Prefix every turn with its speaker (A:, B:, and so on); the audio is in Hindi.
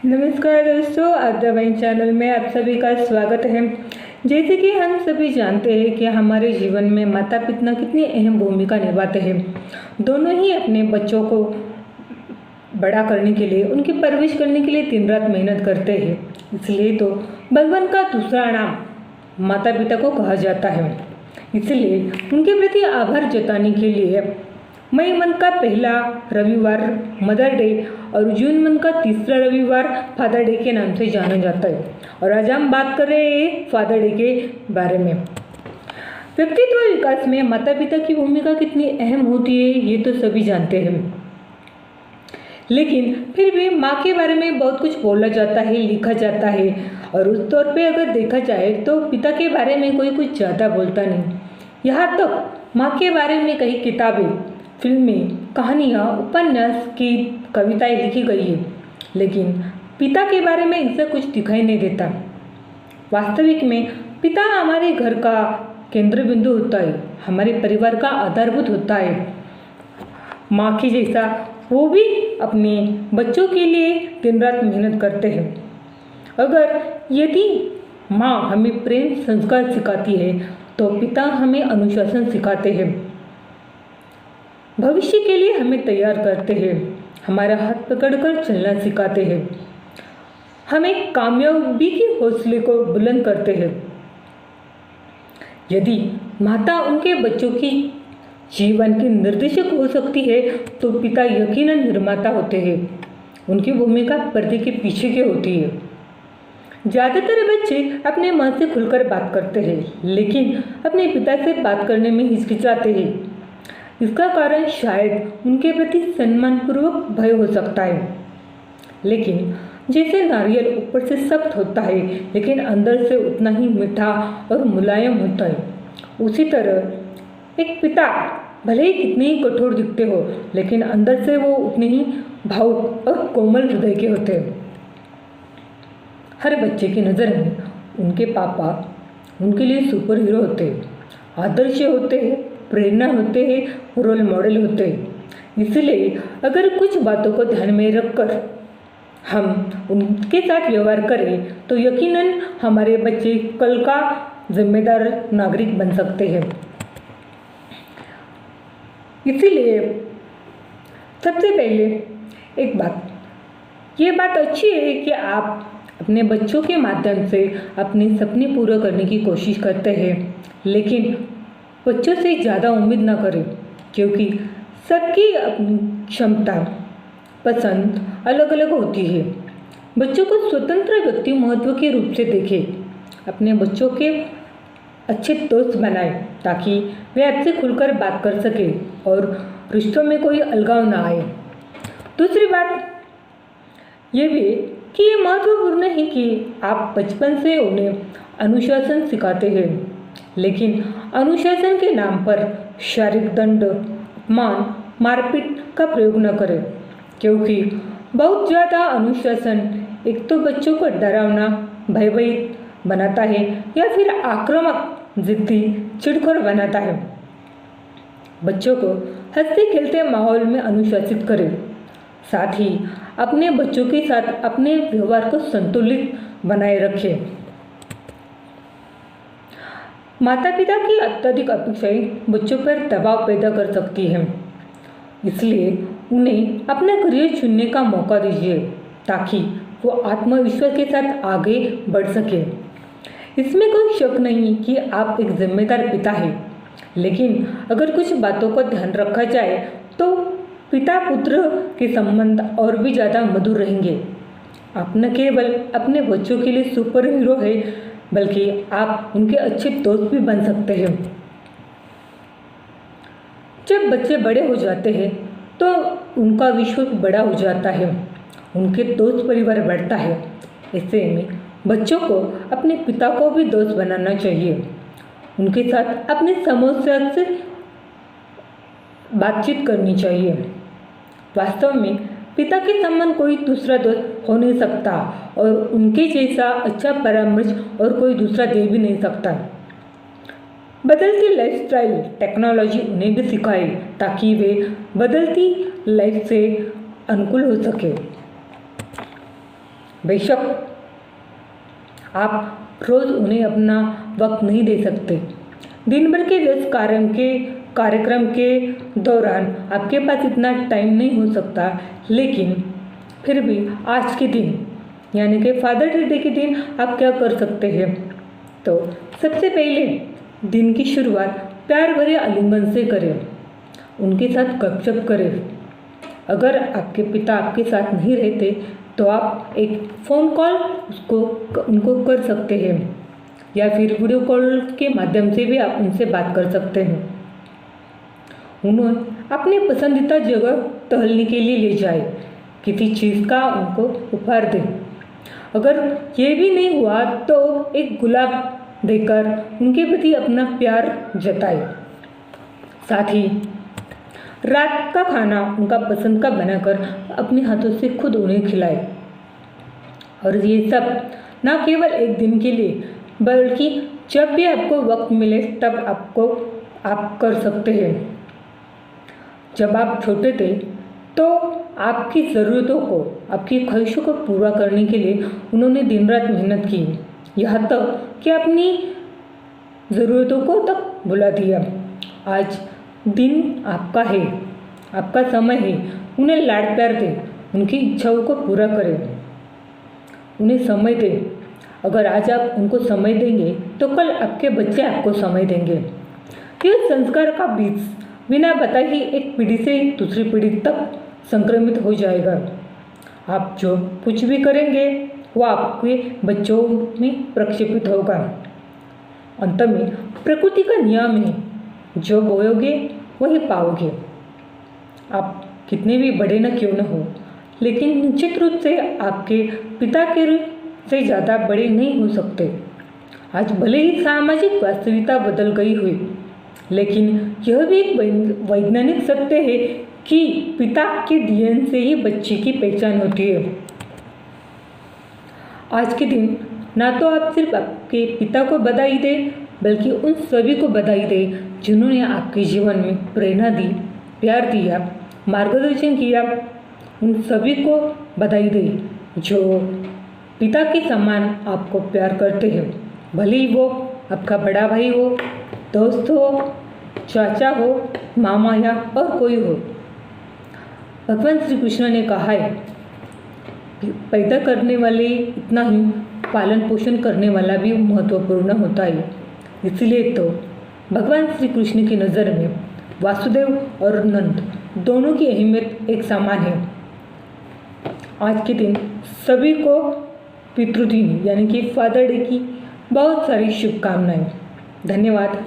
A: नमस्कार दोस्तों, आद्या वाइन चैनल में आप सभी का स्वागत है। जैसे कि हम सभी जानते हैं कि हमारे जीवन में माता पिता कितनी अहम भूमिका निभाते हैं। दोनों ही अपने बच्चों को बड़ा करने के लिए, उनकी परवरिश करने के लिए दिन रात मेहनत करते हैं। इसलिए तो भगवान का दूसरा नाम माता पिता को कहा जाता है। इसलिए उनके प्रति आभार जताने के लिए मई मंथ का पहला रविवार मदर डे और जून मंथ का तीसरा रविवार फादर डे के नाम से जाना जाता है। और आज हम बात कर रहे हैं फादर डे के बारे में। व्यक्तित्व विकास में माता पिता की भूमिका कितनी अहम होती है ये तो सभी जानते हैं, लेकिन फिर भी माँ के बारे में बहुत कुछ बोला जाता है, लिखा जाता है। और उस तौर पे अगर देखा जाए तो पिता के बारे में कोई कुछ ज़्यादा बोलता नहीं। यहाँ तक माँ के बारे में कई किताबें, फिल्में, कहानियाँ, उपन्यास की कविताएं लिखी गई है, लेकिन पिता के बारे में इनसे कुछ दिखाई नहीं देता। वास्तविक में पिता हमारे घर का केंद्र बिंदु होता है, हमारे परिवार का आधारभूत होता है। माँ की जैसा वो भी अपने बच्चों के लिए दिन रात मेहनत करते हैं। अगर यदि माँ हमें प्रेम संस्कार सिखाती है तो पिता हमें अनुशासन सिखाते हैं, भविष्य के लिए हमें तैयार करते हैं, हमारा हाथ पकड़कर चलना सिखाते हैं, हमें कामयाबी के हौसले को बुलंद करते हैं। यदि माता उनके बच्चों की जीवन की निर्देशक हो सकती है तो पिता यकीनन निर्माता होते हैं। उनकी भूमिका पर्दे के पीछे की होती है। ज़्यादातर बच्चे अपने माँ से खुलकर बात करते हैं, लेकिन अपने पिता से बात करने में हिचकिचाते हैं। इसका कारण शायद उनके प्रति सम्मानपूर्वक भय हो सकता है। लेकिन जैसे नारियल ऊपर से सख्त होता है लेकिन अंदर से उतना ही मीठा और मुलायम होता है, उसी तरह एक पिता भले ही कितने ही कठोर दिखते हो लेकिन अंदर से वो उतने ही भावुक और कोमल हृदय के होते हैं। हर बच्चे की नज़र में उनके पापा उनके लिए सुपर हीरो होते हैं, आदर्श होते हैं, प्रेरणा होते हैं, रोल मॉडल होते हैं। इसलिए अगर कुछ बातों को ध्यान में रखकर हम उनके साथ व्यवहार करें तो यकीनन हमारे बच्चे कल का जिम्मेदार नागरिक बन सकते हैं। इसीलिए सबसे पहले एक बात, ये बात अच्छी है कि आप अपने बच्चों के माध्यम से अपने सपने पूरे करने की कोशिश करते हैं, लेकिन बच्चों से ज़्यादा उम्मीद ना करें, क्योंकि सबकी अपनी क्षमता पसंद अलग अलग होती है। बच्चों को स्वतंत्र व्यक्ति महत्व के रूप से देखें। अपने बच्चों के अच्छे दोस्त बनाएं ताकि वे आपसे खुलकर बात कर सकें और रिश्तों में कोई अलगाव ना आए। दूसरी बात ये भी कि ये महत्वपूर्ण है कि आप बचपन से उन्हें अनुशासन सिखाते हैं, लेकिन अनुशासन के नाम पर शारीरिक दंड, अपमान, मारपीट का प्रयोग न करें, क्योंकि बहुत ज़्यादा अनुशासन एक तो बच्चों को डरावना, भयभीत बनाता है या फिर आक्रामक, जिद्दी, चिड़खोर बनाता है। बच्चों को हंसते खेलते माहौल में अनुशासित करें। साथ ही अपने बच्चों के साथ अपने व्यवहार को संतुलित बनाए रखें। माता पिता की अत्यधिक अपेक्षाएं बच्चों पर दबाव पैदा कर सकती हैं, इसलिए उन्हें अपना करियर चुनने का मौका दीजिए ताकि वो आत्मविश्वास के साथ आगे बढ़ सके। इसमें कोई शक नहीं कि आप एक जिम्मेदार पिता हैं, लेकिन अगर कुछ बातों को ध्यान रखा जाए तो पिता पुत्र के संबंध और भी ज़्यादा मधुर रहेंगे। आप न केवल अपने बच्चों के लिए सुपर हीरो है, बल्कि आप उनके अच्छे दोस्त भी बन सकते हैं। जब बच्चे बड़े हो जाते हैं तो उनका विश्व बड़ा हो जाता है, उनके दोस्त परिवार बढ़ता है। ऐसे में बच्चों को अपने पिता को भी दोस्त बनाना चाहिए। उनके साथ अपनी समस्या से बातचीत करनी चाहिए। वास्तव में पिता के समान कोई दूसरा दोस्त हो नहीं सकता और उनके जैसा अच्छा परामर्श और कोई दूसरा दे भी नहीं सकता। बदलती लाइफस्टाइल टेक्नोलॉजी उन्हें भी सिखाए ताकि वे बदलती लाइफ से अनुकूल हो सके। बेशक आप रोज़ उन्हें अपना वक्त नहीं दे सकते। दिन भर के व्यस्त कार्यक्रम के दौरान आपके पास इतना टाइम नहीं हो सकता, लेकिन फिर भी आज के दिन यानी कि फादर डे के दिन आप क्या कर सकते हैं? तो सबसे पहले दिन की शुरुआत प्यार भरे आलिंगन से करें, उनके साथ गपशप करें। अगर आपके पिता आपके साथ नहीं रहते तो आप एक फ़ोन कॉल उनको कर सकते हैं या फिर वीडियो कॉल के माध्यम से भी आप उनसे बात कर सकते हैं। उन्हें अपनी पसंदीदा जगह टहलने के लिए ले जाए, किसी चीज़ का उनको उपहार दें। अगर ये भी नहीं हुआ तो एक गुलाब देकर उनके प्रति अपना प्यार जताए। साथ ही रात का खाना उनका पसंद का बनाकर अपने हाथों से खुद उन्हें खिलाए। और ये सब न केवल एक दिन के लिए बल्कि जब भी आपको वक्त मिले तब आप कर सकते हैं। जब आप छोटे थे तो आपकी ज़रूरतों को, आपकी ख्वाहिशों को पूरा करने के लिए उन्होंने दिन रात मेहनत की, यहाँ तक कि अपनी ज़रूरतों को तक भुला दिया। आज दिन आपका है, आपका समय है, उन्हें लाड प्यार दें, उनकी इच्छाओं को पूरा करें, उन्हें समय दें। अगर आज आप उनको समय देंगे तो कल आपके बच्चे आपको समय देंगे। यह संस्कार का बीज बिना बताए ही एक पीढ़ी से दूसरी पीढ़ी तक संक्रमित हो जाएगा। आप जो कुछ भी करेंगे वह आपके बच्चों में प्रक्षेपित होगा। अंत में प्रकृति का नियम है, जो बोयोगे वही पाओगे। आप कितने भी बड़े न क्यों न हो, लेकिन निश्चित रूप से आपके पिता के से ज़्यादा बड़े नहीं हो सकते। आज भले ही सामाजिक वास्तविकता बदल गई हुई, लेकिन यह भी एक वैज्ञानिक सत्य है कि पिता के डीएनए से ही बच्चे की पहचान होती है। आज के दिन ना तो आप सिर्फ आपके पिता को बधाई दें, बल्कि उन सभी को बधाई दें जिन्होंने आपके जीवन में प्रेरणा दी, प्यार दिया, मार्गदर्शन किया। उन सभी को बधाई दें जो पिता के समान आपको प्यार करते हैं, भले ही वो आपका बड़ा भाई हो, दोस्त हो, चाचा हो, मामा या और कोई हो। भगवान श्री कृष्ण ने कहा है, पैदा करने वाले इतना ही पालन पोषण करने वाला भी महत्वपूर्ण होता है। इसलिए तो भगवान श्री कृष्ण की नज़र में वासुदेव और नंद दोनों की अहमियत एक समान है। आज के दिन सभी को पितृदिन यानी कि फादर डे की बहुत सारी शुभकामनाएं। धन्यवाद।